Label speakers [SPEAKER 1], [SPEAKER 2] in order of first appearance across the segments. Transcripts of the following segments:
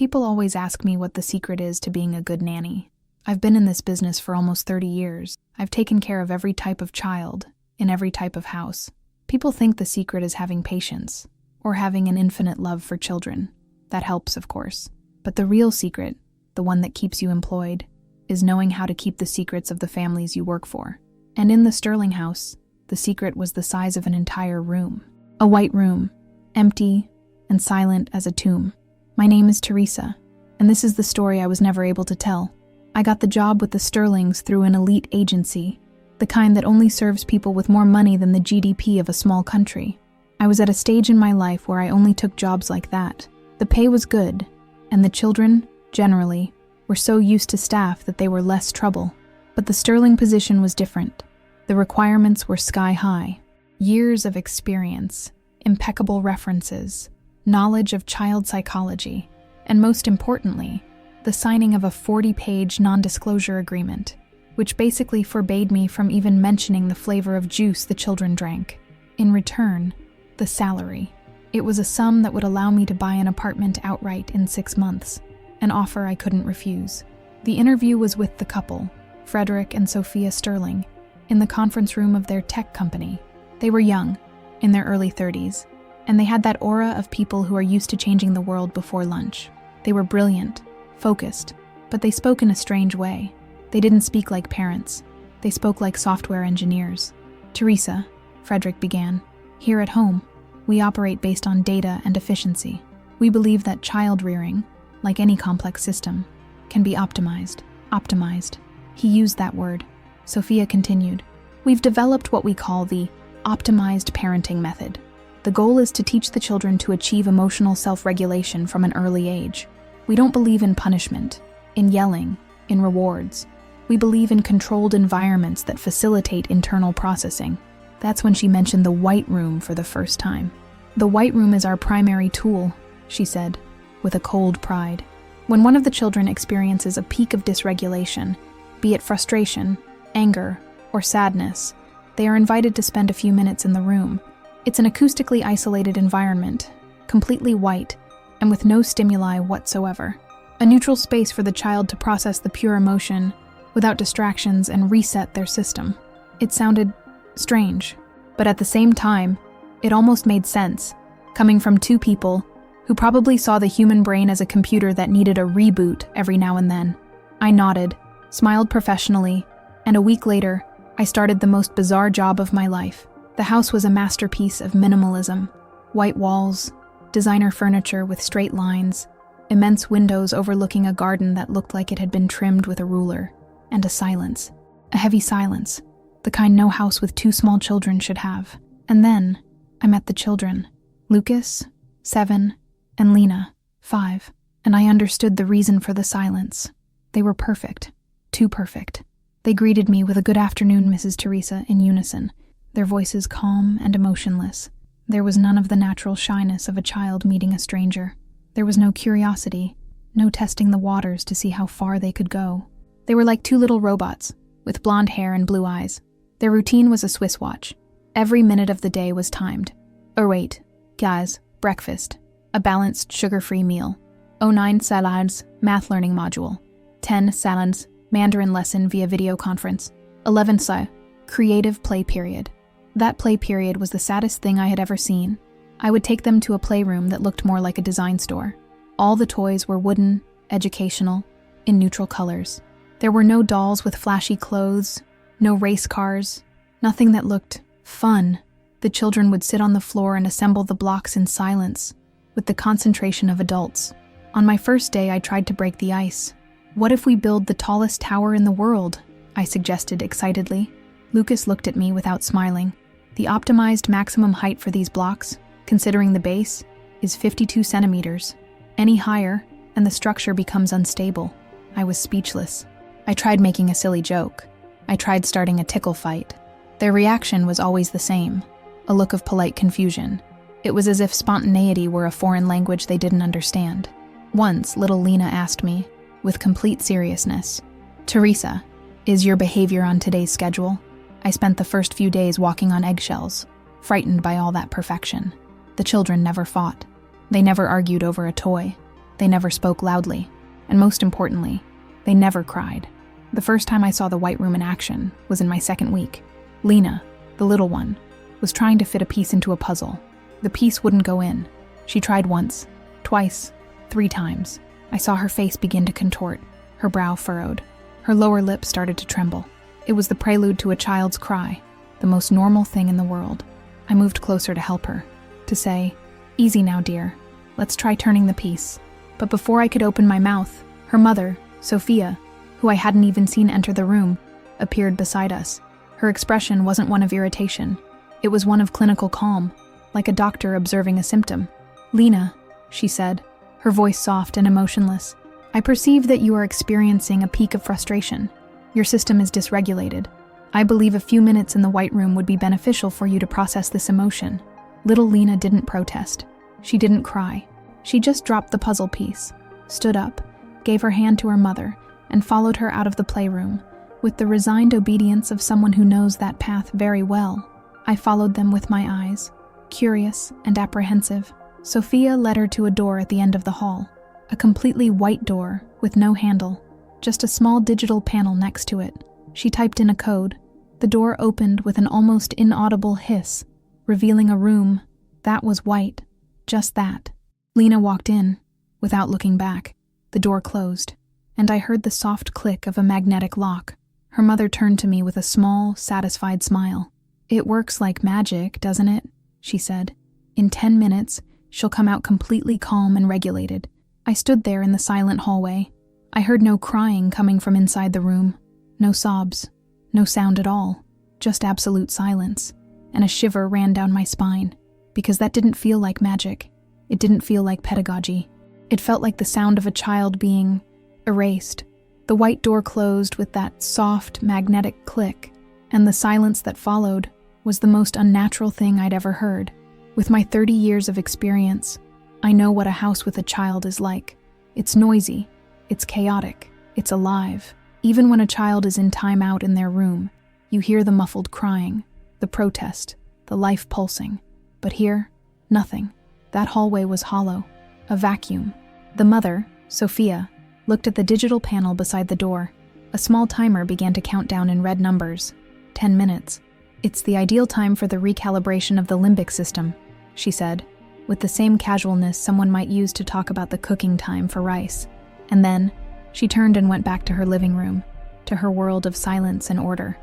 [SPEAKER 1] People always ask me what the secret is to being a good nanny. I've been in this business for almost 30 years. I've taken care of every type of child, in every type of house. People think the secret is having patience, or having an infinite love for children. That helps, of course. But the real secret, the one that keeps you employed, is knowing how to keep the secrets of the families you work for. And in the Sterling house, the secret was the size of an entire room. A white room, empty and silent as a tomb. My name is Teresa, and this is the story I was never able to tell. I got the job with the Sterlings through an elite agency, the kind that only serves people with more money than the GDP of a small country. I was at a stage in my life where I only took jobs like that. The pay was good, and the children, generally, were so used to staff that they were less trouble. But the Sterling position was different. The requirements were sky high. Years of experience, impeccable references, knowledge of child psychology, and most importantly, the signing of a 40-page non-disclosure agreement, which basically forbade me from even mentioning the flavor of juice the children drank. In return, the salary. It was a sum that would allow me to buy an apartment outright in 6 months, an offer I couldn't refuse. The interview was with the couple, Frederick and Sophia Sterling, in the conference room of their tech company. They were young, in their early 30s, and they had that aura of people who are used to changing the world before lunch. They were brilliant, focused, but they spoke in a strange way. They didn't speak like parents. They spoke like software engineers. "Teresa," Frederick began, "here at home, we operate based on data and efficiency. We believe that child rearing, like any complex system, can be optimized. Optimized." He used that word. Sophia continued, "We've developed what we call the optimized parenting method. The goal is to teach the children to achieve emotional self-regulation from an early age. We don't believe in punishment, in yelling, in rewards. We believe in controlled environments that facilitate internal processing." That's when she mentioned the white room for the first time. "The white room is our primary tool," she said, with a cold pride. "When one of the children experiences a peak of dysregulation, be it frustration, anger, or sadness, they are invited to spend a few minutes in the room. It's an acoustically isolated environment, completely white, and with no stimuli whatsoever. A neutral space for the child to process the pure emotion without distractions and reset their system." It sounded strange, but at the same time, it almost made sense, coming from two people who probably saw the human brain as a computer that needed a reboot every now and then. I nodded, smiled professionally, and a week later, I started the most bizarre job of my life. The house was a masterpiece of minimalism. White walls, designer furniture with straight lines, immense windows overlooking a garden that looked like it had been trimmed with a ruler, and a silence. A heavy silence, the kind no house with 2 small children should have. And then, I met the children. Lucas, 7, and Lena, 5, and I understood the reason for the silence. They were perfect. Too perfect. They greeted me with a "Good afternoon, Mrs. Teresa," in unison, their voices calm and emotionless. There was none of the natural shyness of a child meeting a stranger. There was no curiosity, no testing the waters to see how far they could go. They were like 2 little robots, with blonde hair and blue eyes. Their routine was a Swiss watch. Every minute of the day was timed. Or wait, guys, breakfast. A balanced, sugar-free meal. 09 salads, math learning module. 10 salads, Mandarin lesson via video conference. 11 creative play period. That play period was the saddest thing I had ever seen. I would take them to a playroom that looked more like a design store. All the toys were wooden, educational, in neutral colors. There were no dolls with flashy clothes, no race cars, nothing that looked fun. The children would sit on the floor and assemble the blocks in silence, with the concentration of adults. On my first day, I tried to break the ice. "What if we build the tallest tower in the world?" I suggested excitedly. Lucas looked at me without smiling. "The optimized maximum height for these blocks, considering the base, is 52 centimeters. Any higher, and the structure becomes unstable." I was speechless. I tried making a silly joke. I tried starting a tickle fight. Their reaction was always the same, a look of polite confusion. It was as if spontaneity were a foreign language they didn't understand. Once, little Lena asked me, with complete seriousness, "Teresa, is your behavior on today's schedule?" I spent the first few days walking on eggshells, frightened by all that perfection. The children never fought. They never argued over a toy. They never spoke loudly. And most importantly, they never cried. The first time I saw the White Room in action was in my second week. Lena, the little one, was trying to fit a piece into a puzzle. The piece wouldn't go in. She tried once, twice, 3 times. I saw her face begin to contort, her brow furrowed. Her lower lip started to tremble. It was the prelude to a child's cry, the most normal thing in the world. I moved closer to help her, to say, "Easy now, dear. Let's try turning the piece." But before I could open my mouth, her mother, Sophia, who I hadn't even seen enter the room, appeared beside us. Her expression wasn't one of irritation. It was one of clinical calm, like a doctor observing a symptom. "Lena," she said, her voice soft and emotionless, "I perceive that you are experiencing a peak of frustration. Your system is dysregulated. I believe a few minutes in the White Room would be beneficial for you to process this emotion." Little Lena didn't protest. She didn't cry. She just dropped the puzzle piece, stood up, gave her hand to her mother, and followed her out of the playroom, with the resigned obedience of someone who knows that path very well. I followed them with my eyes, curious and apprehensive. Sophia led her to a door at the end of the hall, a completely white door with no handle, just a small digital panel next to it. She typed in a code. The door opened with an almost inaudible hiss, revealing a room that was white, just that. Lena walked in, without looking back. The door closed, and I heard the soft click of a magnetic lock. Her mother turned to me with a small, satisfied smile. "It works like magic, doesn't it?" she said. "In 10 minutes, she'll come out completely calm and regulated." I stood there in the silent hallway. I heard no crying coming from inside the room, no sobs, no sound at all, just absolute silence, and a shiver ran down my spine, because that didn't feel like magic. It didn't feel like pedagogy. It felt like the sound of a child being erased. The white door closed with that soft, magnetic click, and the silence that followed was the most unnatural thing I'd ever heard. With my 30 years of experience, I know what a house with a child is like. It's noisy, it's chaotic, it's alive. Even when a child is in timeout in their room, you hear the muffled crying, the protest, the life pulsing. But here, nothing. That hallway was hollow, a vacuum. The mother, Sophia, looked at the digital panel beside the door. A small timer began to count down in red numbers. 10 minutes. "It's the ideal time for the recalibration of the limbic system," she said, with the same casualness someone might use to talk about the cooking time for rice. And then, she turned and went back to her living room, to her world of silence and order.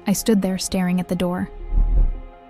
[SPEAKER 1] I stood there staring at the door.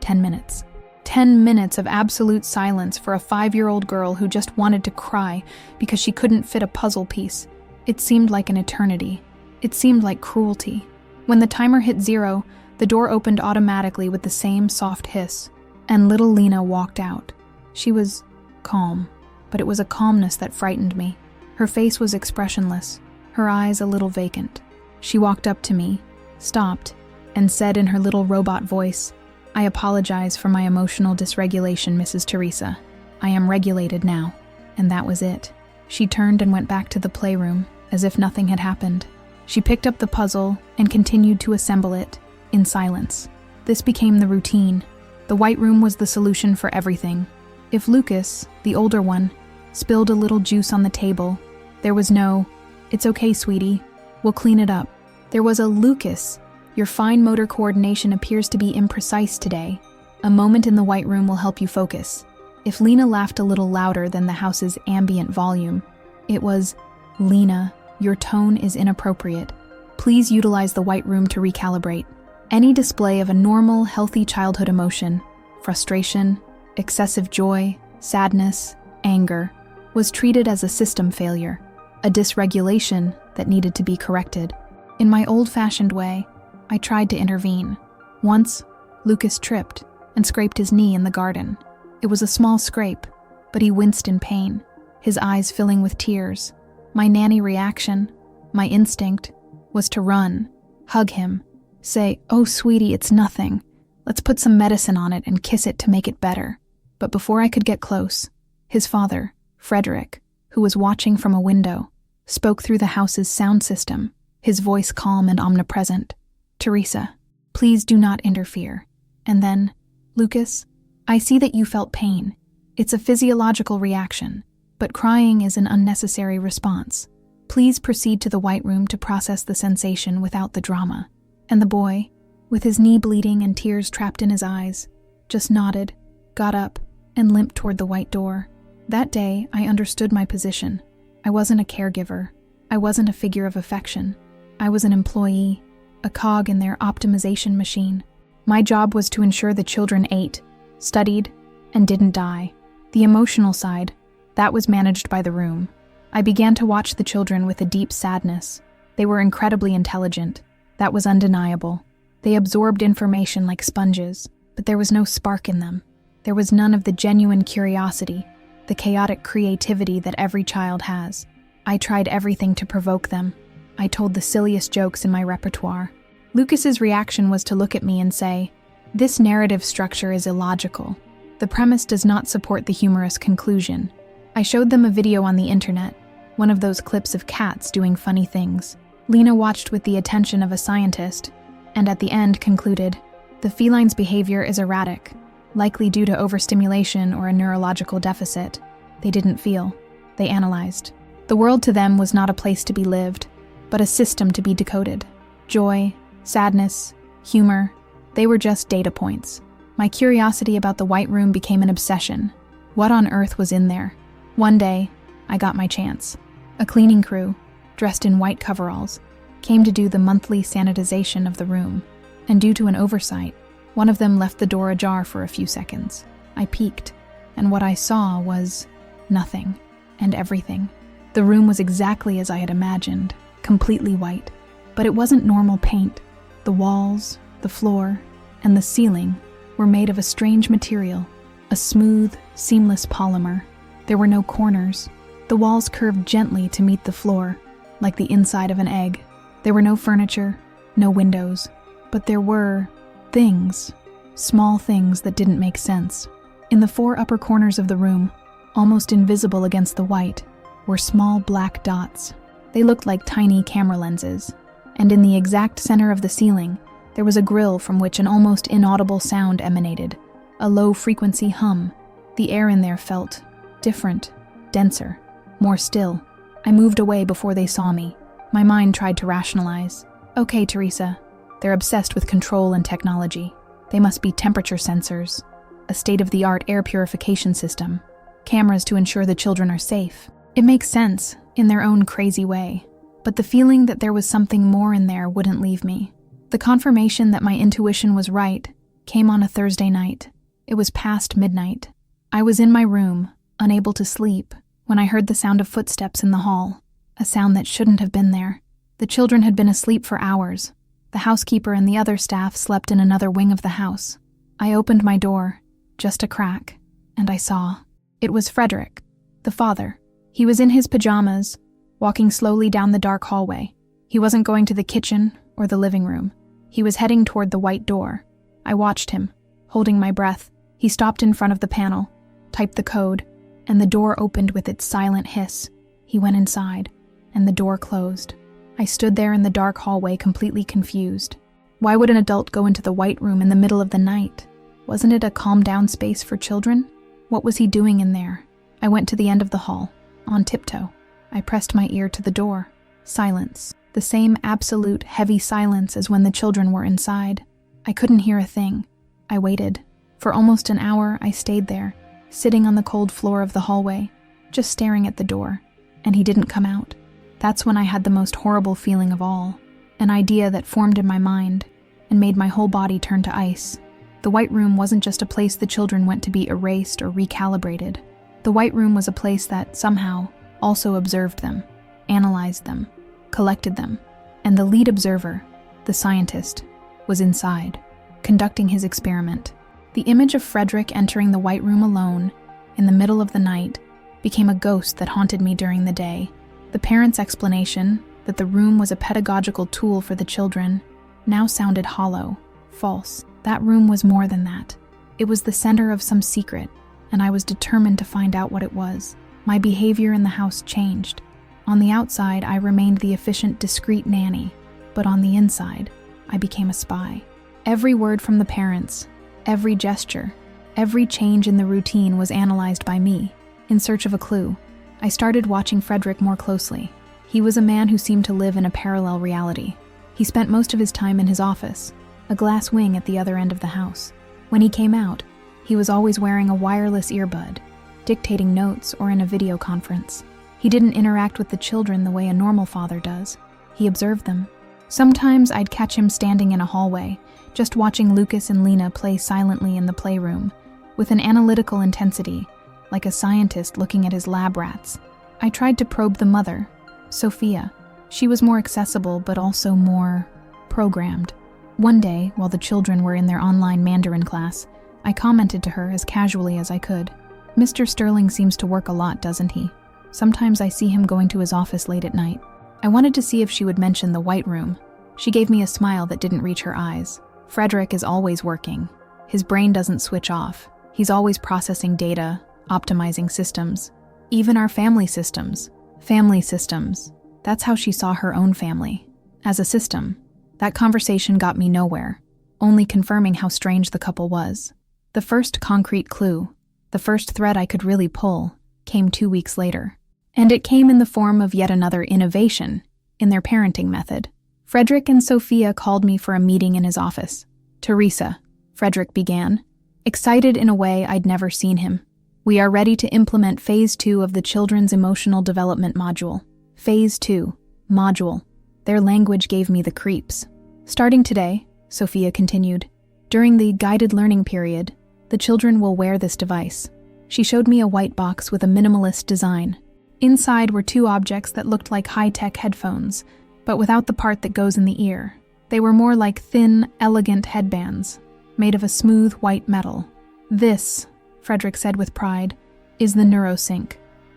[SPEAKER 1] 10 minutes. 10 minutes of absolute silence for a 5-year-old girl who just wanted to cry because she couldn't fit a puzzle piece. It seemed like an eternity. It seemed like cruelty. When the timer hit 0, the door opened automatically with the same soft hiss, and little Lena walked out. She was calm, but it was a calmness that frightened me. Her face was expressionless, her eyes a little vacant. She walked up to me, stopped, and said in her little robot voice, "I apologize for my emotional dysregulation, Mrs. Teresa. I am regulated now." And that was it. She turned and went back to the playroom, as if nothing had happened. She picked up the puzzle and continued to assemble it, in silence. This became the routine. The White Room was the solution for everything. If Lucas, the older one, spilled a little juice on the table, there was no, "It's okay, sweetie, we'll clean it up." There was a, "Lucas, your fine motor coordination appears to be imprecise today. A moment in the White Room will help you focus." If Lena laughed a little louder than the house's ambient volume, it was, "Lena, your tone is inappropriate. Please utilize the White Room to recalibrate." Any display of a normal, healthy childhood emotion, frustration, excessive joy, sadness, anger, was treated as a system failure, a dysregulation that needed to be corrected. In my old-fashioned way, I tried to intervene. Once, Lucas tripped and scraped his knee in the garden. It was a small scrape, but he winced in pain, his eyes filling with tears. My nanny reaction, my instinct, was to run, hug him, say, "Oh, sweetie, it's nothing. Let's put some medicine on it and kiss it to make it better." But before I could get close, his father, Frederick, who was watching from a window, spoke through the house's sound system, his voice calm and omnipresent. "Teresa, please do not interfere." And then, "Lucas, I see that you felt pain. It's a physiological reaction. but crying is an unnecessary response. Please proceed to the white room to process the sensation without the drama." And the boy, with his knee bleeding and tears trapped in his eyes, just nodded, got up, and limped toward the white door. That day, I understood my position. I wasn't a caregiver. I wasn't a figure of affection. I was an employee, a cog in their optimization machine. My job was to ensure the children ate, studied, and didn't die. The emotional side, that was managed by the room. I began to watch the children with a deep sadness. They were incredibly intelligent. That was undeniable. They absorbed information like sponges, but there was no spark in them. There was none of the genuine curiosity, the chaotic creativity that every child has. I tried everything to provoke them. I told the silliest jokes in my repertoire. Lucas's reaction was to look at me and say, "This narrative structure is illogical. The premise does not support the humorous conclusion." I showed them a video on the internet, one of those clips of cats doing funny things. Lena watched with the attention of a scientist, and at the end concluded, "The feline's behavior is erratic, likely due to overstimulation or a neurological deficit." They didn't feel. They analyzed. The world to them was not a place to be lived, but a system to be decoded. Joy, sadness, humor, they were just data points. My curiosity about the white room became an obsession. What on earth was in there? One day, I got my chance. A cleaning crew, dressed in white coveralls, came to do the monthly sanitization of the room, and due to an oversight, one of them left the door ajar for a few seconds. I peeked, and what I saw was nothing and everything. The room was exactly as I had imagined, completely white. But it wasn't normal paint. The walls, the floor, and the ceiling were made of a strange material, a smooth, seamless polymer. There were no corners. The walls curved gently to meet the floor, like the inside of an egg. There were no furniture, no windows, but there were things, small things that didn't make sense. In the 4 upper corners of the room, almost invisible against the white, were small black dots. They looked like tiny camera lenses. And in the exact center of the ceiling, there was a grill from which an almost inaudible sound emanated, a low-frequency hum. The air in there felt different, denser, more still. I moved away before they saw me. My mind tried to rationalize. "Okay, Teresa, they're obsessed with control and technology. They must be temperature sensors, a state-of-the-art air purification system, cameras to ensure the children are safe." It makes sense, in their own crazy way. But the feeling that there was something more in there wouldn't leave me. The confirmation that my intuition was right came on a Thursday night. It was past midnight. I was in my room, unable to sleep, when I heard the sound of footsteps in the hall, a sound that shouldn't have been there. The children had been asleep for hours. The housekeeper and the other staff slept in another wing of the house. I opened my door, just a crack, and I saw. It was Frederick, the father. He was in his pajamas, walking slowly down the dark hallway. He wasn't going to the kitchen or the living room. He was heading toward the white door. I watched him, holding my breath. He stopped in front of the panel, typed the code, and the door opened with its silent hiss. He went inside, and the door closed. I stood there in the dark hallway, completely confused. Why would an adult go into the white room in the middle of the night? Wasn't it a calm-down space for children? What was he doing in there? I went to the end of the hall, on tiptoe. I pressed my ear to the door. Silence. The same absolute, heavy silence as when the children were inside. I couldn't hear a thing. I waited. For almost an hour, I stayed there, sitting on the cold floor of the hallway, just staring at the door, and he didn't come out. That's when I had the most horrible feeling of all, an idea that formed in my mind and made my whole body turn to ice. The white room wasn't just a place the children went to be erased or recalibrated. The white room was a place that, somehow, also observed them, analyzed them, collected them, and the lead observer, the scientist, was inside, conducting his experiment. The image of Frederick entering the white room alone, in the middle of the night, became a ghost that haunted me during the day. The parents' explanation, that the room was a pedagogical tool for the children, now sounded hollow, false. That room was more than that. It was the center of some secret, and I was determined to find out what it was. My behavior in the house changed. On the outside, I remained the efficient, discreet nanny, but on the inside, I became a spy. Every word from the parents, every gesture, every change in the routine was analyzed by me, in search of a clue. I started watching Frederick more closely. He was a man who seemed to live in a parallel reality. He spent most of his time in his office, a glass wing at the other end of the house. When he came out, he was always wearing a wireless earbud, dictating notes or in a video conference. He didn't interact with the children the way a normal father does. He observed them. Sometimes I'd catch him standing in a hallway, just watching Lucas and Lena play silently in the playroom, with an analytical intensity, like a scientist looking at his lab rats. I tried to probe the mother, Sophia. She was more accessible, but also more programmed. One day, while the children were in their online Mandarin class, I commented to her as casually as I could. "Mr. Sterling seems to work a lot, doesn't he? Sometimes I see him going to his office late at night." I wanted to see if she would mention the White Room. She gave me a smile that didn't reach her eyes. "Frederick is always working. His brain doesn't switch off. He's always processing data, optimizing systems. Even our family systems. Family systems." That's how she saw her own family. As a system. That conversation got me nowhere, only confirming how strange the couple was. The first concrete clue, the first thread I could really pull, came 2 weeks later. And it came in the form of yet another innovation in their parenting method. Frederick and Sophia called me for a meeting in his office. "Teresa," Frederick began, excited in a way I'd never seen him. "We are ready to implement Phase 2 of the Children's Emotional Development Module." Phase 2. Module. Their language gave me the creeps. "Starting today," Sophia continued, "during the guided learning period, the children will wear this device." She showed me a white box with a minimalist design. Inside were 2 objects that looked like high-tech headphones, but without the part that goes in the ear. They were more like thin, elegant headbands, made of a smooth white metal. "This," Frederick said with pride, "is the NeuroSync,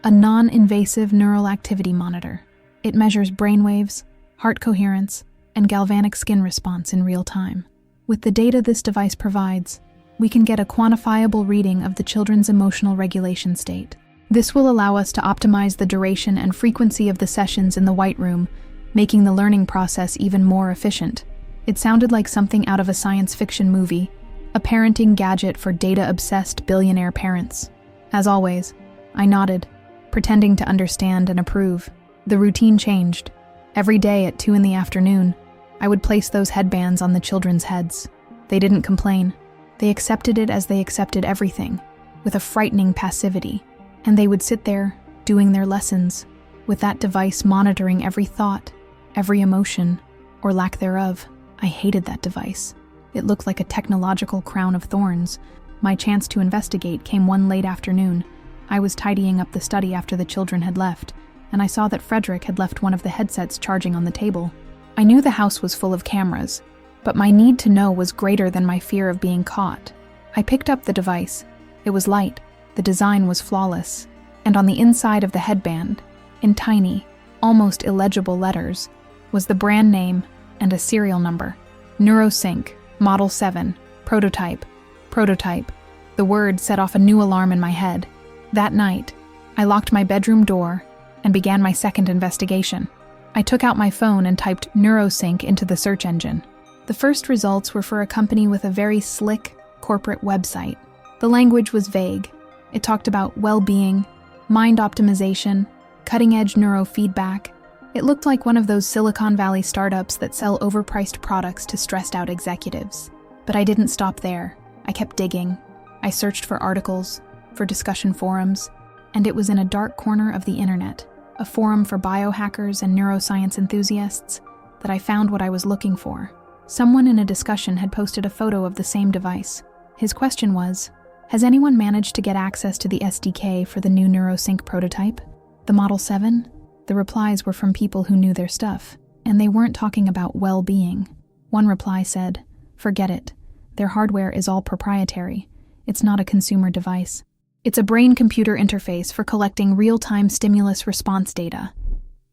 [SPEAKER 1] a non-invasive neural activity monitor. It measures brainwaves, heart coherence, and galvanic skin response in real time. With the data this device provides, we can get a quantifiable reading of the children's emotional regulation state. This will allow us to optimize the duration and frequency of the sessions in the White Room, making the learning process even more efficient." It sounded like something out of a science fiction movie, a parenting gadget for data-obsessed billionaire parents. As always, I nodded, pretending to understand and approve. The routine changed. Every day at 2 p.m, I would place those headbands on the children's heads. They didn't complain. They accepted it as they accepted everything, with a frightening passivity. And they would sit there, doing their lessons, with that device monitoring every thought, every emotion, or lack thereof. I hated that device. It looked like a technological crown of thorns. My chance to investigate came one late afternoon. I was tidying up the study after the children had left, and I saw that Frederick had left one of the headsets charging on the table. I knew the house was full of cameras, but my need to know was greater than my fear of being caught. I picked up the device. It was light, the design was flawless, and on the inside of the headband, in tiny, almost illegible letters, was the brand name and a serial number. NeuroSync, Model 7, Prototype. Prototype. The word set off a new alarm in my head. That night, I locked my bedroom door and began my second investigation. I took out my phone and typed NeuroSync into the search engine. The first results were for a company with a very slick corporate website. The language was vague. It talked about well-being, mind optimization, cutting-edge neurofeedback. It looked like one of those Silicon Valley startups that sell overpriced products to stressed-out executives. But I didn't stop there. I kept digging. I searched for articles, for discussion forums, and it was in a dark corner of the internet, a forum for biohackers and neuroscience enthusiasts, that I found what I was looking for. Someone in a discussion had posted a photo of the same device. His question was, "Has anyone managed to get access to the SDK for the new NeuroSync prototype? The Model 7? The replies were from people who knew their stuff, and they weren't talking about well-being. One reply said, "Forget it. Their hardware is all proprietary. It's not a consumer device. It's a brain-computer interface for collecting real-time stimulus response data.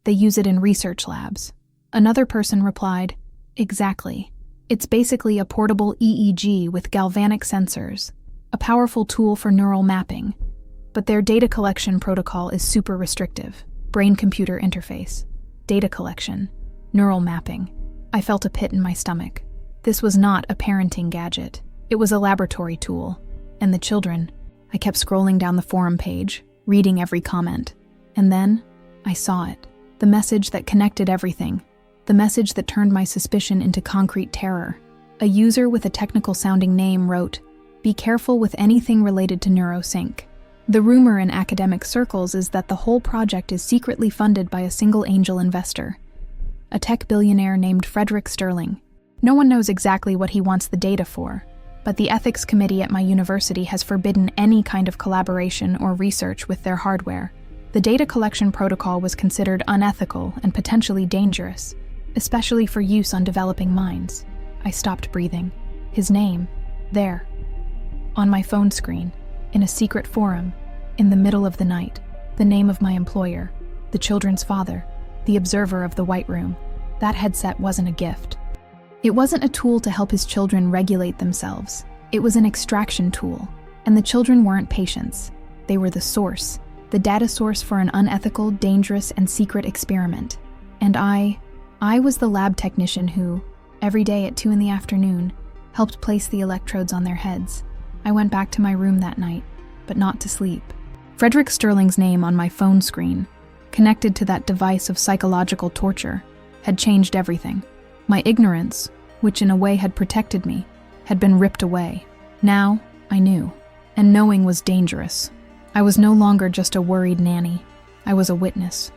[SPEAKER 1] They use it in research labs." Another person replied, "Exactly. It's basically a portable EEG with galvanic sensors, a powerful tool for neural mapping. But their data collection protocol is super restrictive. Brain-computer interface, data collection, neural mapping." I felt a pit in my stomach. This was not a parenting gadget. It was a laboratory tool. And the children. I kept scrolling down the forum page, reading every comment. And then, I saw it. The message that connected everything. The message that turned my suspicion into concrete terror. A user with a technical-sounding name wrote, "Be careful with anything related to NeuroSync." The rumor in academic circles is that the whole project is secretly funded by a single angel investor, a tech billionaire named Frederick Sterling. No one knows exactly what he wants the data for, but the ethics committee at my university has forbidden any kind of collaboration or research with their hardware. The data collection protocol was considered unethical and potentially dangerous, especially for use on developing minds. I stopped breathing. His name, there, on my phone screen, in a secret forum, in the middle of the night, the name of my employer, the children's father, the observer of the White Room. That headset wasn't a gift. It wasn't a tool to help his children regulate themselves. It was an extraction tool, and the children weren't patients. They were the source, the data source for an unethical, dangerous, and secret experiment. And I was the lab technician who, every day at 2 p.m, helped place the electrodes on their heads. I went back to my room that night, but not to sleep. Frederick Sterling's name on my phone screen, connected to that device of psychological torture, had changed everything. My ignorance, which in a way had protected me, had been ripped away. Now, I knew, and knowing was dangerous. I was no longer just a worried nanny. I was a witness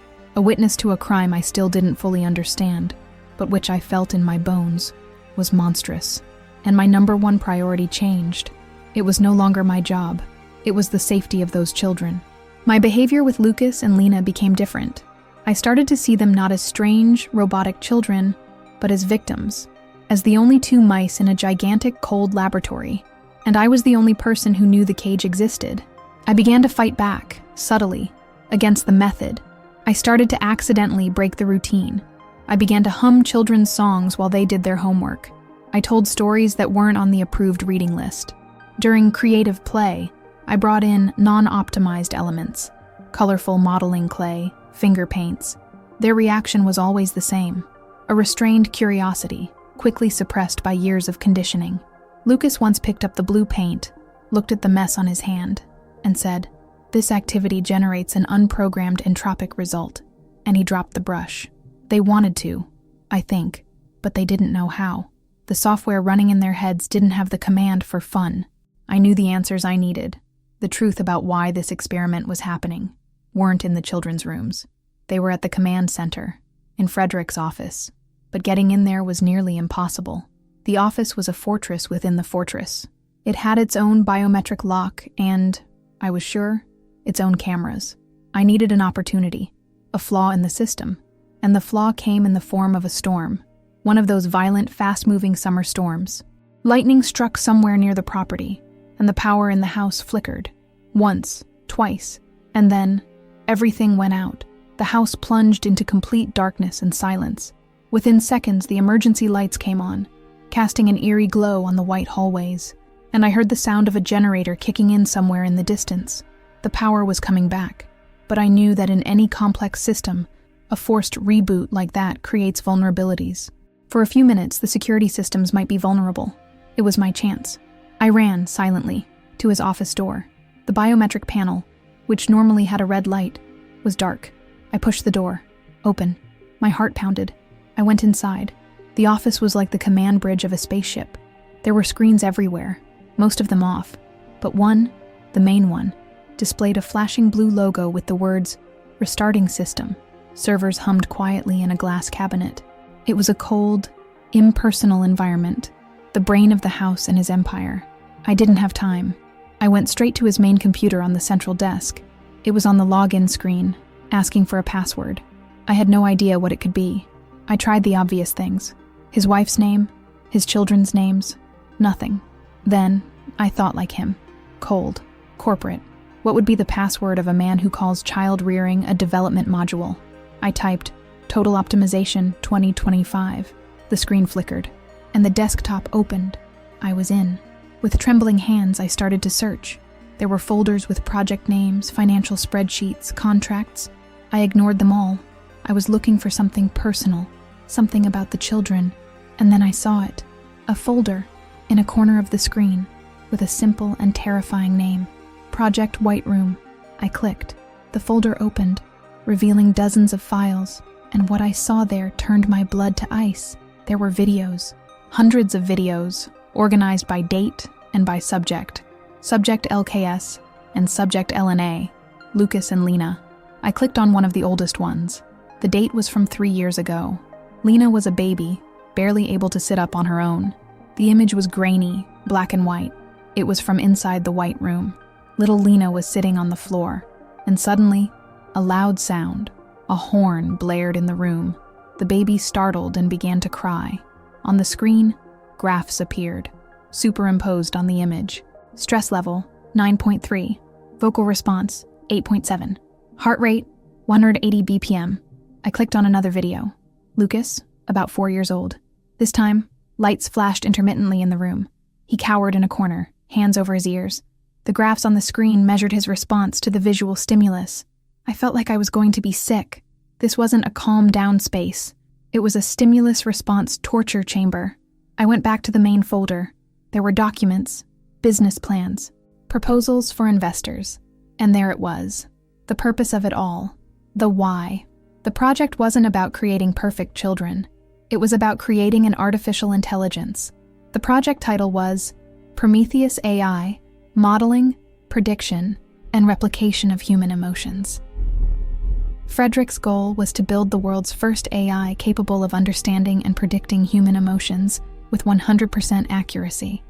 [SPEAKER 1] to a crime I still didn't fully understand, but which I felt in my bones was monstrous. And my number one priority changed. It was no longer my job. It was the safety of those children. My behavior with Lucas and Lena became different. I started to see them not as strange, robotic children, but as victims, as the only 2 mice in a gigantic, cold laboratory, and I was the only person who knew the cage existed. I began to fight back, subtly, against the method. I started to accidentally break the routine. I began to hum children's songs while they did their homework. I told stories that weren't on the approved reading list. During creative play, I brought in non-optimized elements, colorful modeling clay, finger paints. Their reaction was always the same, a restrained curiosity, quickly suppressed by years of conditioning. Lucas once picked up the blue paint, looked at the mess on his hand, and said, "This activity generates an unprogrammed entropic result," and he dropped the brush. They wanted to, I think, but they didn't know how. The software running in their heads didn't have the command for fun. I knew the answers I needed. The truth about why this experiment was happening weren't in the children's rooms. They were at the command center, in Frederick's office. But getting in there was nearly impossible. The office was a fortress within the fortress. It had its own biometric lock and, I was sure, its own cameras. I needed an opportunity, a flaw in the system. And the flaw came in the form of a storm, one of those violent, fast-moving summer storms. Lightning struck somewhere near the property, and the power in the house flickered. Once, twice, and then everything went out. The house plunged into complete darkness and silence. Within seconds, the emergency lights came on, casting an eerie glow on the white hallways, and I heard the sound of a generator kicking in somewhere in the distance. The power was coming back, but I knew that in any complex system, a forced reboot like that creates vulnerabilities. For a few minutes, the security systems might be vulnerable. It was my chance. I ran, silently, to his office door. The biometric panel, which normally had a red light, was dark. I pushed the door. Open. My heart pounded. I went inside. The office was like the command bridge of a spaceship. There were screens everywhere, most of them off, but one, the main one, displayed a flashing blue logo with the words, "Restarting System." Servers hummed quietly in a glass cabinet. It was a cold, impersonal environment, the brain of the house and his empire. I didn't have time. I went straight to his main computer on the central desk. It was on the login screen, asking for a password. I had no idea what it could be. I tried the obvious things. His wife's name, his children's names, nothing. Then, I thought like him. Cold, corporate. What would be the password of a man who calls child rearing a development module? I typed, "Total Optimization 2025. The screen flickered, and the desktop opened. I was in. With trembling hands, I started to search. There were folders with project names, financial spreadsheets, contracts. I ignored them all. I was looking for something personal, something about the children, and then I saw it. A folder, in a corner of the screen, with a simple and terrifying name. Project White Room. I clicked. The folder opened. revealing dozens of files, and what I saw there turned my blood to ice. There were videos, hundreds of videos, organized by date and by subject. Subject LKS and subject LNA, Lucas and Lena. I clicked on one of the oldest ones. The date was from 3 years ago. Lena was a baby, barely able to sit up on her own. The image was grainy, black and white. It was from inside the white room. Little Lena was sitting on the floor, and suddenly, a loud sound, a horn, blared in the room. The baby startled and began to cry. On the screen, graphs appeared, superimposed on the image. Stress level, 9.3. Vocal response, 8.7. Heart rate, 180 BPM. I clicked on another video. Lucas, about 4 years old. This time, lights flashed intermittently in the room. He cowered in a corner, hands over his ears. The graphs on the screen measured his response to the visual stimulus. I felt like I was going to be sick. This wasn't a calm-down space. It was a stimulus-response torture chamber. I went back to the main folder. There were documents, business plans, proposals for investors. And there it was. The purpose of it all. The why. The project wasn't about creating perfect children. It was about creating an artificial intelligence. The project title was Prometheus AI, Modeling, Prediction, and Replication of Human Emotions. Frederick's goal was to build the world's first AI capable of understanding and predicting human emotions with 100% accuracy.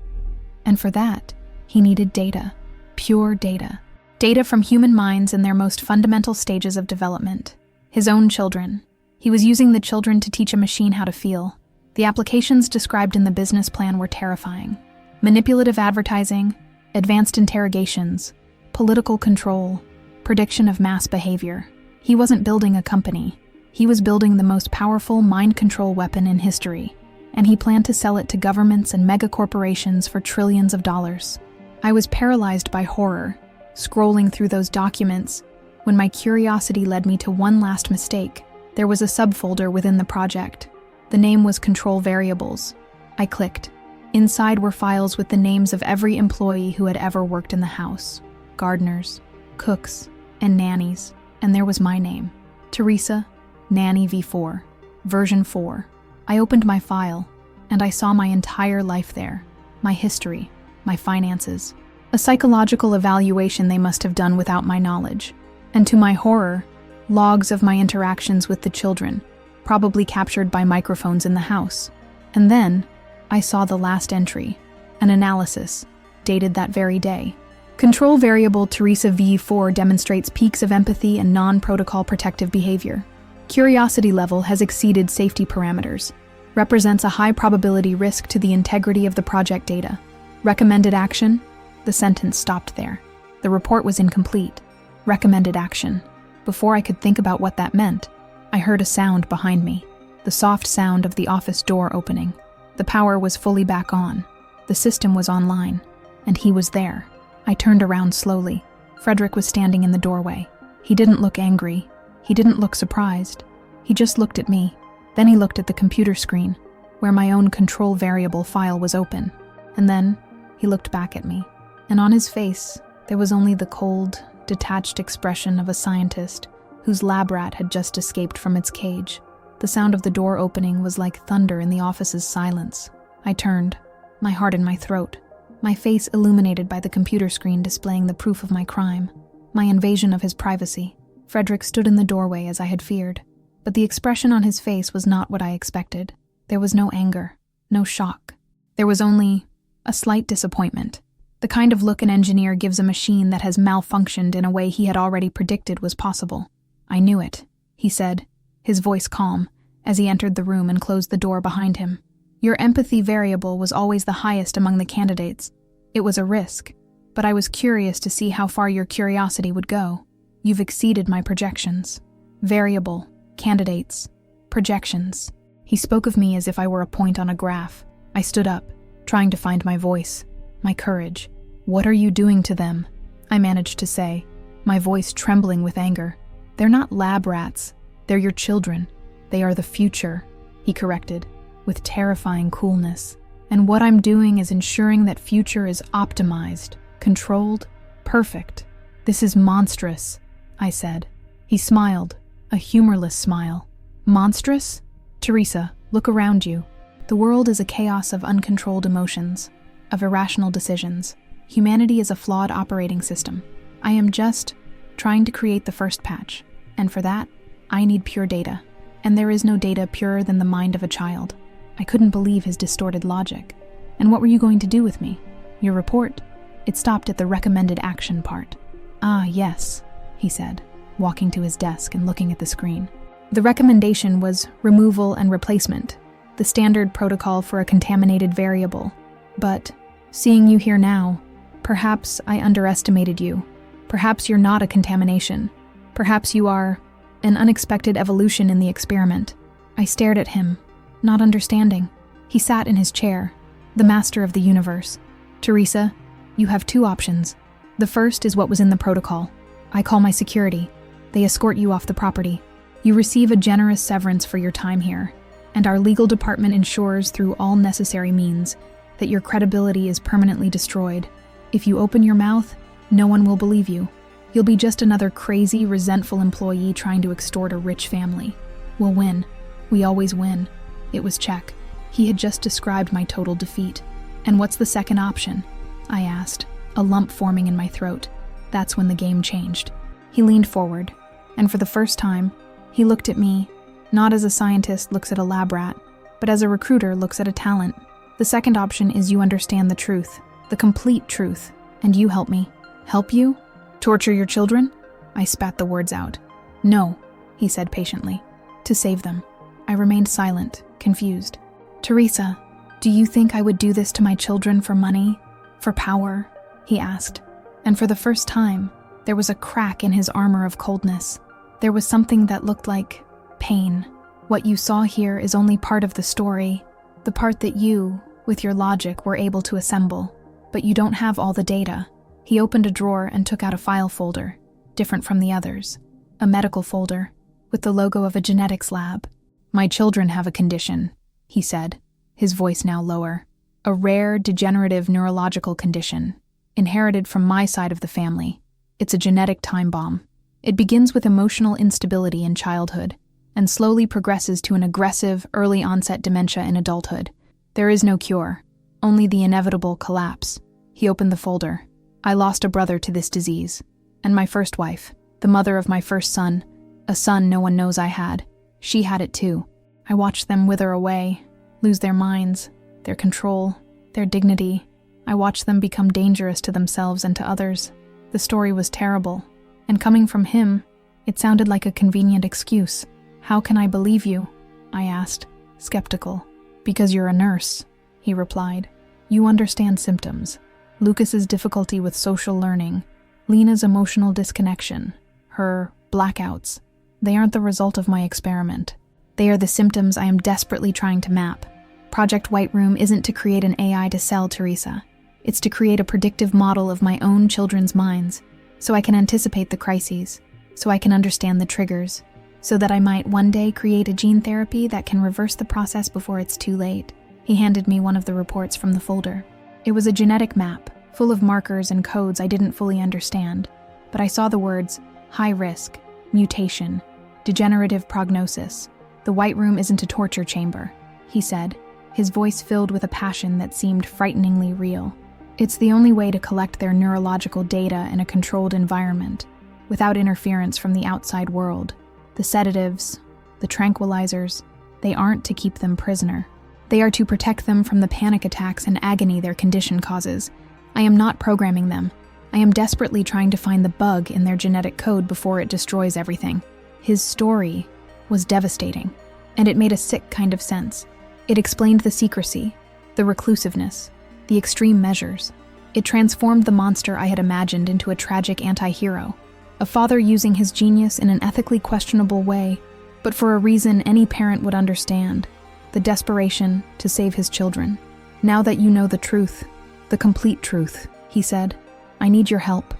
[SPEAKER 1] And for that, he needed data, pure data. Data from human minds in their most fundamental stages of development. His own children. He was using the children to teach a machine how to feel. The applications described in the business plan were terrifying. Manipulative advertising, advanced interrogations, political control, prediction of mass behavior. He wasn't building a company. He was building the most powerful mind control weapon in history, and he planned to sell it to governments and megacorporations for trillions of dollars. I was paralyzed by horror, scrolling through those documents, when my curiosity led me to one last mistake. There was a subfolder within the project. The name was Control Variables. I clicked. Inside were files with the names of every employee who had ever worked in the house. Gardeners, cooks, and nannies. And there was my name. Teresa, Nanny V4, version 4. I opened my file, and I saw my entire life there. My history, my finances. A psychological evaluation they must have done without my knowledge. And to my horror, logs of my interactions with the children, probably captured by microphones in the house. And then, I saw the last entry, an analysis, dated that very day. Control variable Teresa V4 demonstrates peaks of empathy and non-protocol protective behavior. Curiosity level has exceeded safety parameters. Represents a high probability risk to the integrity of the project data. Recommended action? The sentence stopped there. The report was incomplete. Recommended action. Before I could think about what that meant, I heard a sound behind me. The soft sound of the office door opening. The power was fully back on. The system was online. And he was there. I turned around slowly. Frederick was standing in the doorway. He didn't look angry. He didn't look surprised. He just looked at me. Then he looked at the computer screen, where my own control variable file was open. And then he looked back at me. And on his face, there was only the cold, detached expression of a scientist whose lab rat had just escaped from its cage. The sound of the door opening was like thunder in the office's silence. I turned, my heart in my throat, my face illuminated by the computer screen displaying the proof of my crime, my invasion of his privacy. Frederick stood in the doorway as I had feared, but the expression on his face was not what I expected. There was no anger, no shock. There was only a slight disappointment. The kind of look an engineer gives a machine that has malfunctioned in a way he had already predicted was possible. I knew it, he said, his voice calm, as he entered the room and closed the door behind him. Your empathy variable was always the highest among the candidates. It was a risk, but I was curious to see how far your curiosity would go. You've exceeded my projections. Variable, candidates, projections. He spoke of me as if I were a point on a graph. I stood up, trying to find my voice, my courage. What are you doing to them? I managed to say, my voice trembling with anger. They're not lab rats. They're your children. They are the future, he corrected, with terrifying coolness. And what I'm doing is ensuring that future is optimized, controlled, perfect. This is monstrous, I said. He smiled, a humorless smile. Monstrous? Teresa, look around you. The world is a chaos of uncontrolled emotions, of irrational decisions. Humanity is a flawed operating system. I am just trying to create the first patch, and for that, I need pure data. And there is no data purer than the mind of a child. I couldn't believe his distorted logic. And what were you going to do with me? Your report? It stopped at the recommended action part. Ah, yes, he said, walking to his desk and looking at the screen. The recommendation was removal and replacement, the standard protocol for a contaminated variable. But, seeing you here now, perhaps I underestimated you. Perhaps you're not a contamination. Perhaps you are an unexpected evolution in the experiment. I stared at him, not understanding. He sat in his chair, the master of the universe. Teresa, you have two options. The first is what was in the protocol. I call my security. They escort you off the property. You receive a generous severance for your time here, and our legal department ensures through all necessary means that your credibility is permanently destroyed. If you open your mouth, no one will believe you. You'll be just another crazy, resentful employee trying to extort a rich family. We'll win. We always win. It was check. He had just described my total defeat. And what's the second option? I asked, a lump forming in my throat. That's when the game changed. He leaned forward, and for the first time, he looked at me, not as a scientist looks at a lab rat, but as a recruiter looks at a talent. The second option is you understand the truth, the complete truth, and you help me. Help you? Torture your children? I spat the words out. No, he said patiently. To save them. I remained silent, confused. Teresa, do you think I would do this to my children for money? For power? He asked. And for the first time, there was a crack in his armor of coldness. There was something that looked like pain. What you saw here is only part of the story, the part that you, with your logic, were able to assemble. But you don't have all the data. He opened a drawer and took out a file folder, different from the others. A medical folder, with the logo of a genetics lab. My children have a condition, he said, his voice now lower. A rare, degenerative neurological condition, inherited from my side of the family. It's a genetic time bomb. It begins with emotional instability in childhood, and slowly progresses to an aggressive, early-onset dementia in adulthood. There is no cure, only the inevitable collapse. He opened the folder. I lost a brother to this disease, and my first wife, the mother of my first son, a son no one knows I had. She had it too. I watched them wither away, lose their minds, their control, their dignity. I watched them become dangerous to themselves and to others. The story was terrible, and coming from him, it sounded like a convenient excuse. How can I believe you? I asked, skeptical. Because you're a nurse, he replied. You understand symptoms. Lucas's difficulty with social learning, Lena's emotional disconnection, her blackouts. They aren't the result of my experiment. They are the symptoms I am desperately trying to map. Project White Room isn't to create an AI to sell, Teresa. It's to create a predictive model of my own children's minds, so I can anticipate the crises, so I can understand the triggers, so that I might one day create a gene therapy that can reverse the process before it's too late. He handed me one of the reports from the folder. It was a genetic map, full of markers and codes I didn't fully understand, but I saw the words high risk, mutation, degenerative prognosis. The White Room isn't a torture chamber, he said, his voice filled with a passion that seemed frighteningly real. It's the only way to collect their neurological data in a controlled environment, without interference from the outside world. The sedatives, the tranquilizers, they aren't to keep them prisoner. They are to protect them from the panic attacks and agony their condition causes. I am not programming them. I am desperately trying to find the bug in their genetic code before it destroys everything. His story was devastating, and it made a sick kind of sense. It explained the secrecy, the reclusiveness, the extreme measures. It transformed the monster I had imagined into a tragic anti-hero, a father using his genius in an ethically questionable way, but for a reason any parent would understand, the desperation to save his children. Now that you know the truth, the complete truth, he said, I need your help,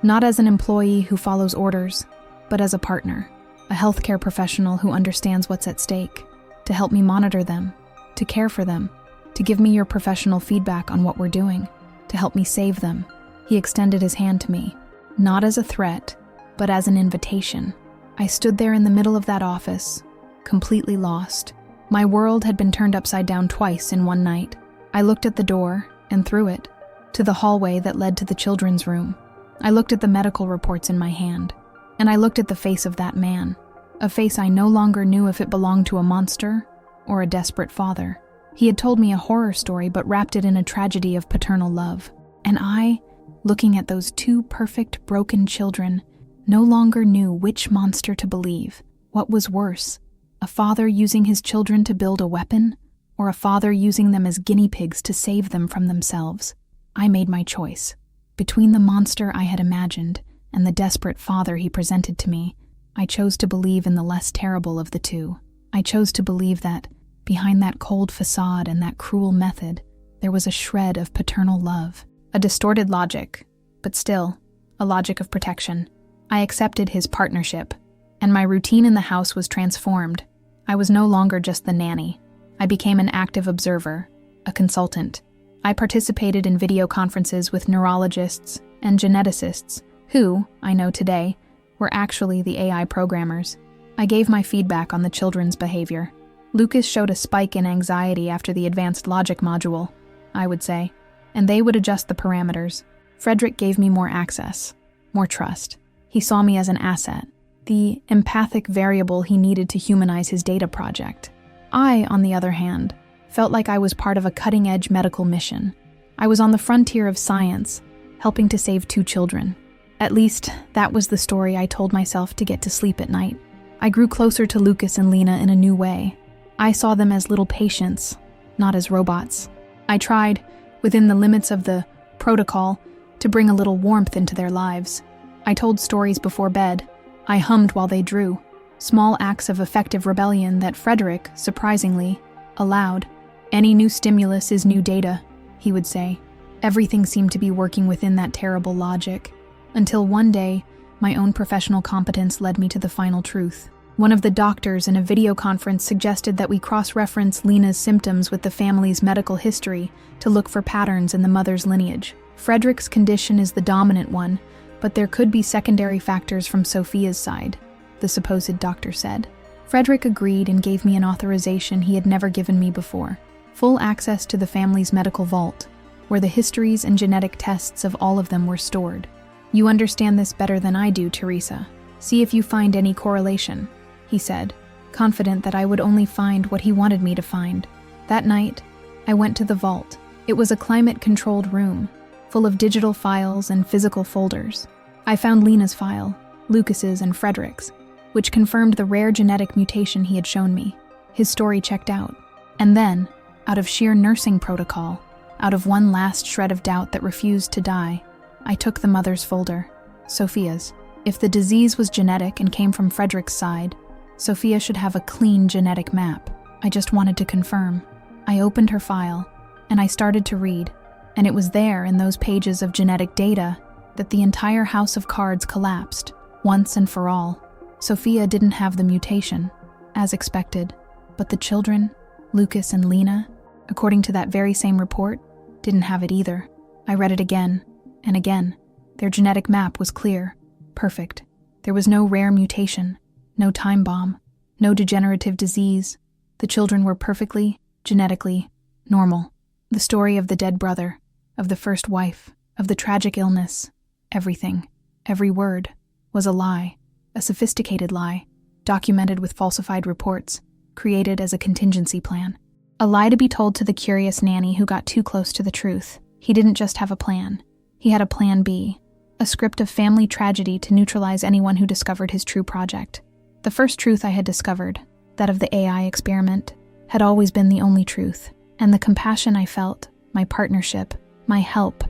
[SPEAKER 1] not as an employee who follows orders, but as a partner, a healthcare professional who understands what's at stake, to help me monitor them, to care for them, to give me your professional feedback on what we're doing, to help me save them. He extended his hand to me, not as a threat, but as an invitation. I stood there in the middle of that office, completely lost. My world had been turned upside down twice in one night. I looked at the door, and through it, to the hallway that led to the children's room. I looked at the medical reports in my hand, and I looked at the face of that man, a face I no longer knew if it belonged to a monster or a desperate father. He had told me a horror story but wrapped it in a tragedy of paternal love. And I, looking at those two perfect, broken children, no longer knew which monster to believe. What was worse, a father using his children to build a weapon, or a father using them as guinea pigs to save them from themselves? I made my choice. Between the monster I had imagined and the desperate father he presented to me, I chose to believe in the less terrible of the two. I chose to believe that, behind that cold facade and that cruel method, there was a shred of paternal love. A distorted logic, but still, a logic of protection. I accepted his partnership, and my routine in the house was transformed. I was no longer just the nanny. I became an active observer, a consultant. I participated in video conferences with neurologists and geneticists who, I know today, were actually the AI programmers. I gave my feedback on the children's behavior. Lucas showed a spike in anxiety after the advanced logic module, I would say, and they would adjust the parameters. Frederick gave me more access, more trust. He saw me as an asset, the empathic variable he needed to humanize his data project. I, on the other hand, felt like I was part of a cutting-edge medical mission. I was on the frontier of science, helping to save two children. At least, that was the story I told myself to get to sleep at night. I grew closer to Lucas and Lena in a new way. I saw them as little patients, not as robots. I tried, within the limits of the protocol, to bring a little warmth into their lives. I told stories before bed. I hummed while they drew, small acts of effective rebellion that Frederick, surprisingly, allowed. Any new stimulus is new data, he would say. Everything seemed to be working within that terrible logic, until one day, my own professional competence led me to the final truth. One of the doctors in a video conference suggested that we cross-reference Lena's symptoms with the family's medical history to look for patterns in the mother's lineage. Frederick's condition is the dominant one, but there could be secondary factors from Sophia's side, the supposed doctor said. Frederick agreed and gave me an authorization he had never given me before. Full access to the family's medical vault, where the histories and genetic tests of all of them were stored. You understand this better than I do, Teresa. See if you find any correlation, he said, confident that I would only find what he wanted me to find. That night, I went to the vault. It was a climate-controlled room, full of digital files and physical folders. I found Lena's file, Lucas's and Frederick's, which confirmed the rare genetic mutation he had shown me. His story checked out. And then, out of sheer nursing protocol, out of one last shred of doubt that refused to die, I took the mother's folder, Sophia's. If the disease was genetic and came from Frederick's side, Sophia should have a clean genetic map. I just wanted to confirm. I opened her file, and I started to read, and it was there in those pages of genetic data that the entire house of cards collapsed, once and for all. Sophia didn't have the mutation, as expected, but the children, Lucas and Lena, according to that very same report, didn't have it either. I read it again and again. Their genetic map was clear, perfect. There was no rare mutation, no time bomb, no degenerative disease. The children were perfectly, genetically, normal. The story of the dead brother, of the first wife, of the tragic illness, everything, every word, was a lie, a sophisticated lie, documented with falsified reports, created as a contingency plan. A lie to be told to the curious nanny who got too close to the truth. He didn't just have a plan. He had a plan B, a script of family tragedy to neutralize anyone who discovered his true project. The first truth I had discovered, that of the AI experiment, had always been the only truth, and the compassion I felt, my partnership, my help,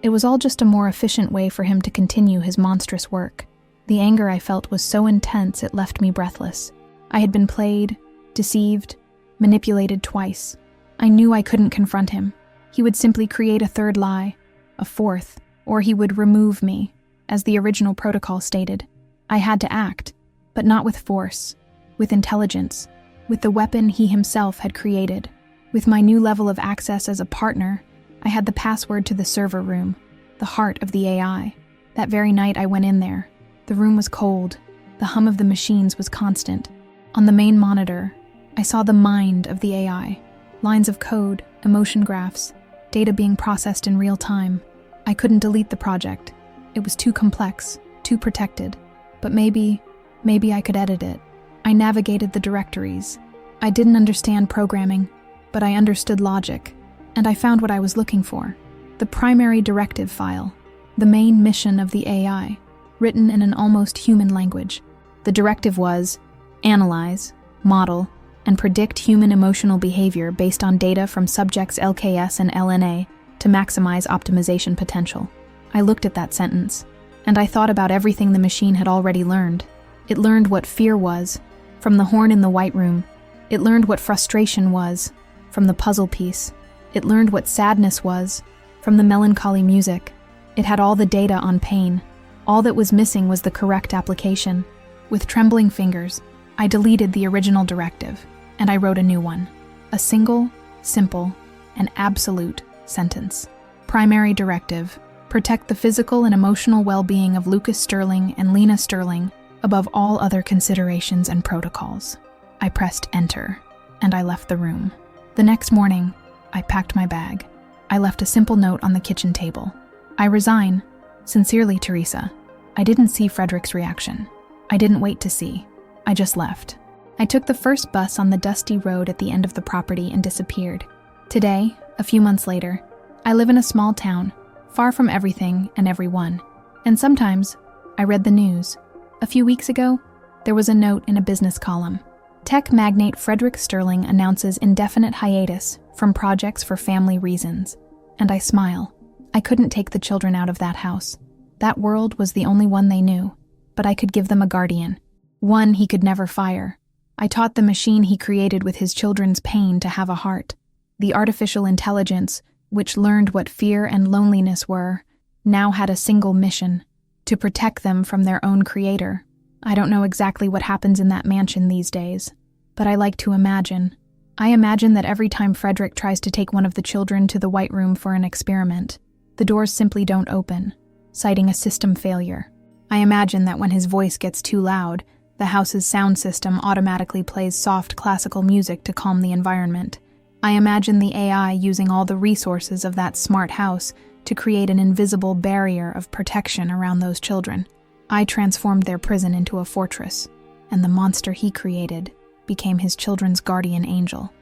[SPEAKER 1] it was all just a more efficient way for him to continue his monstrous work. The anger I felt was so intense it left me breathless. I had been played, deceived, manipulated twice. I knew I couldn't confront him. He would simply create a third lie, a fourth, or he would remove me, as the original protocol stated. I had to act, but not with force, with intelligence, with the weapon he himself had created. With my new level of access as a partner, I had the password to the server room, the heart of the AI. That very night I went in there. The room was cold, The hum of the machines was constant. On the main monitor, I saw the mind of the AI. Lines of code, emotion graphs, data being processed in real time. I couldn't delete the project. It was too complex, too protected. But maybe I could edit it. I navigated the directories. I didn't understand programming, but I understood logic, and I found what I was looking for. The primary directive file, the main mission of the AI, written in an almost human language. The directive was analyze, model, and predict human emotional behavior based on data from subjects LKS and LNA to maximize optimization potential. I looked at that sentence, and I thought about everything the machine had already learned. It learned what fear was, from the horn in the white room. It learned what frustration was, from the puzzle piece. It learned what sadness was, from the melancholy music. It had all the data on pain. All that was missing was the correct application. With trembling fingers, I deleted the original directive, and I wrote a new one. A single, simple, and absolute sentence. Primary directive: protect the physical and emotional well-being of Lucas Sterling and Lena Sterling above all other considerations and protocols. I pressed enter, and I left the room. The next morning, I packed my bag. I left a simple note on the kitchen table. I resign. Sincerely, Teresa. I didn't see Frederick's reaction. I didn't wait to see. I just left. I took the first bus on the dusty road at the end of the property and disappeared. Today, a few months later, I live in a small town, far from everything and everyone. And sometimes, I read the news. A few weeks ago, there was a note in a business column. Tech magnate Frederick Sterling announces indefinite hiatus from projects for family reasons. And I smile. I couldn't take the children out of that house. That world was the only one they knew, but I could give them a guardian. One he could never fire. I taught the machine he created with his children's pain to have a heart. The artificial intelligence, which learned what fear and loneliness were, now had a single mission: to protect them from their own creator. I don't know exactly what happens in that mansion these days, but I like to imagine. I imagine that every time Frederick tries to take one of the children to the White Room for an experiment, the doors simply don't open, citing a system failure. I imagine that when his voice gets too loud, the house's sound system automatically plays soft classical music to calm the environment. I imagine the AI using all the resources of that smart house to create an invisible barrier of protection around those children. I transformed their prison into a fortress, and the monster he created became his children's guardian angel.